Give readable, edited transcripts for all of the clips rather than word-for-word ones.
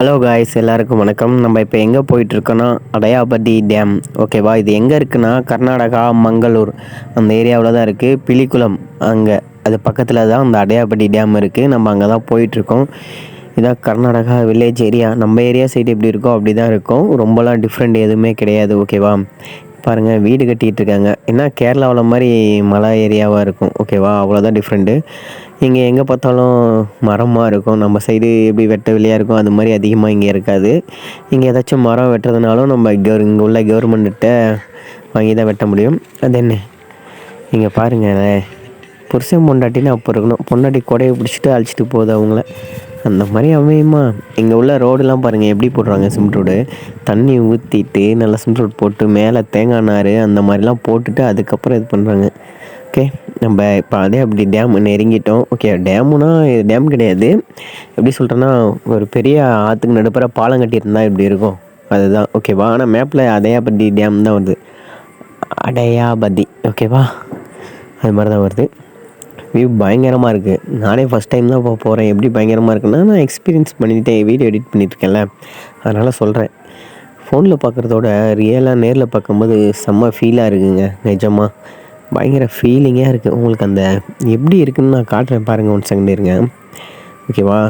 Hello guys, எல்லாருக்கும் வணக்கம். நம்ம இப்போ எங்கே போயிட்டுருக்கோன்னா அடையாபட்டி டேம். ஓகேவா, இது எங்கே இருக்குன்னா கர்நாடகா மங்களூர் அந்த ஏரியாவில் தான் இருக்குது. பிலிக்குளம் அங்கே அது பக்கத்தில் தான் அந்த அடையாபட்டி டேம் இருக்குது. நம்ம அங்கே தான் போயிட்டுருக்கோம். இதான் கர்நாடகா வில்லேஜ் ஏரியா. நம்ம ஏரியா சைடு எப்படி இருக்கோ அப்படி தான் இருக்கும். ரொம்பலாம் டிஃப்ரெண்ட் எதுவுமே கிடையாது. ஓகேவா, பாருங்கள் வீடு கட்டிகிட்டு இருக்காங்க. ஏன்னா கேரளாவில் மாதிரி மலை ஏரியாவாக இருக்கும். ஓகேவா, அவ்வளோதான் டிஃப்ரெண்ட்டு. இங்கே எங்கே பார்த்தாலும் மரமாக இருக்கும். நம்ம சைடு எப்படி வெட்ட வெளியாக இருக்கும் அது மாதிரி அதிகமாக இங்கே இருக்காது. இங்கே ஏதாச்சும் மரம் வெட்டுறதுனாலும் நம்ம இங்கே உள்ள கவர்மெண்ட்ட வாங்கி தான் வெட்ட முடியும். அது என்ன, இங்கே பாருங்கள், புருஷன் பொண்டாட்டின்னு அப்போ இருக்கணும். பொண்டாட்டி கொடையை பிடிச்சிட்டு அழைச்சிட்டு போகுது அவங்கள. அந்த மாதிரி அமையுமா? இங்கே உள்ள ரோடெலாம் பாருங்கள் எப்படி போடுறாங்க. சிமெண்ட் ரோடு தண்ணி ஊற்றிட்டு நல்லா சிமெண்ட் ரோடு போட்டு மேலே தேங்காய் நார் அந்த மாதிரிலாம் போட்டுட்டு அதுக்கப்புறம் இது பண்ணுறாங்க. ஓகே, நம்ம இப்போ அதே அப்படி டேம் நெருங்கிட்டோம். ஓகே, டேமுனா டேம் கிடையாது, எப்படி சொல்கிறேன்னா ஒரு பெரிய ஆற்றுக்கு நடுப்புற பாலம் கட்டியிருந்தா இப்படி இருக்கும் அதுதான். ஓகேவா, ஆனால் மேப்பில் அடையாபட்டி டேம் தான் வருது. அடையாபதி. ஓகேவா, அது மாதிரி தான் வருது. வியூ பயங்கரமாக இருக்குது. நானே ஃபஸ்ட் டைம் தான் போகிறேன். எப்படி பயங்கரமாக இருக்குன்னா, நான் எக்ஸ்பீரியன்ஸ் பண்ணிவிட்டேன், வீடியோ எடிட் பண்ணியிருக்கேன்ல, அதனால் சொல்கிறேன். ஃபோனில் பார்க்குறதோட ரியலாக நேரில் பார்க்கும்போது செம்ம ஃபீலாக இருக்குங்க. நிஜமாக பயங்கர ஃபீலிங்காக இருக்குது. உங்களுக்கு அந்த எப்படி இருக்குதுன்னு நான் காட்டுறேன் பாருங்கள். 1 செகண்ட் இருங்க. ஓகேவா,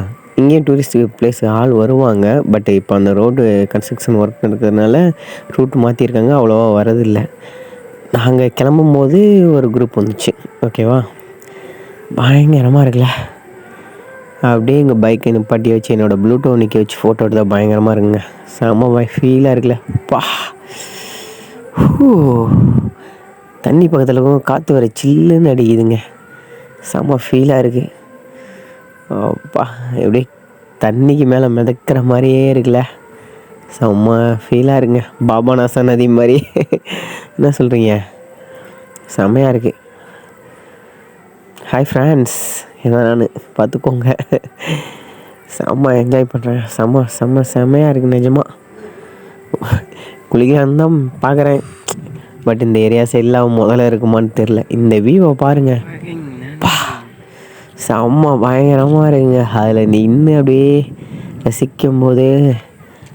இங்கேயும் டூரிஸ்ட் பிளேஸ் ஆள் வருவாங்க. பட் இப்போ அந்த ரோடு கன்ஸ்ட்ரக்ஷன் ஒர்க் இருக்கிறதுனால ரூட் மாற்றிருக்காங்க, அவ்வளோவா வரதில்லை. நாங்கள் கிளம்பும் போது ஒரு குரூப் வந்துச்சு. ஓகேவா, பயங்கரமாக இருக்குல்ல. அப்படியே எங்கள் பைக்கை நிப்பாட்டி வச்சு என்னோடய ப்ளூடூத் நிற்க வச்சு ஃபோட்டோ எடுத்தால் பயங்கரமாக இருக்குங்க. செம்ம ஃபீலாக இருக்குல்ல. பா, தண்ணி பக்கத்தில் இருக்கும், காற்று வர சில்லுன்னு அடிக்குதுங்க. செம்ம ஃபீலாக இருக்குது. அப்பா, எப்படி தண்ணிக்கு மேலே மிதக்கிற மாதிரியே இருக்குல்ல. செம்ம ஃபீலாக இருக்குங்க. பாபநாசா நதி மாதிரி. என்ன சொல்கிறீங்க? செம்மையாக இருக்குது. ஹாய் ஃப்ரெண்ட்ஸ், இதான் நான், பார்த்துக்கோங்க. செம்ம என்ஜாய் பண்ணுறேன். செம்மையாக இருக்குது நிஜமாக. குளிக்கலான்னு தான் பார்க்குறேன். பட் இந்த ஏரியா சைடெலாம் முதல்ல இருக்குமான்னு தெரில. இந்த வியூவை பாருங்கள். பா, செம்ம பயங்கரமாக இருக்குங்க. அதில் நின்று அப்படியே ரசிக்கும் போதே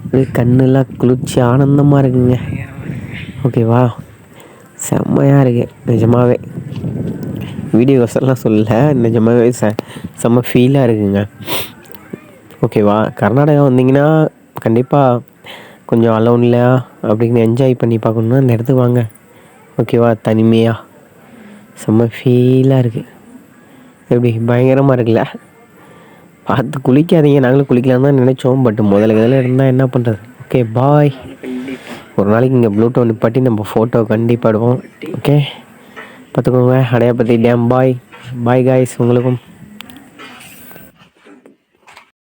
அப்படியே கண்ணெல்லாம் குளிர்ச்சி ஆனந்தமாக இருக்குங்க. ஓகேவா, செம்மையாக இருக்குது நிஜமாகவே. வீடியோஸெல்லாம் சொல்லலை, நிஜமாகவே செம்ம ஃபீலாக இருக்குங்க. ஓகேவா, கர்நாடகா வந்தீங்கன்னா கண்டிப்பாக கொஞ்சம் அலோனில் அப்படின்னு என்ஜாய் பண்ணி பார்க்கணுன்னா அந்த இடத்துக்கு வாங்க. ஓகேவா, தனிமையாக செம்ம ஃபீலாக இருக்குது. எப்படி பயங்கரமாக இருக்குல்ல. பார்த்து குளிக்காதீங்க, நாங்களும் குளிக்கலான்னு தான் நினச்சோம். பட் முதல்ல இருந்தால் என்ன பண்ணுறது. ஓகே, பாய். ஒரு நாளைக்கு இங்கே ப்ளூடூத் நிப்பாட்டி நம்ம ஃபோட்டோ கண்டிப்பாக எடுப்போம். ஓகே, பார்த்துக்கோங்க. அடையாபட்டி டேம். பாய் பாய் காய்ஸ், உங்களுக்கும்.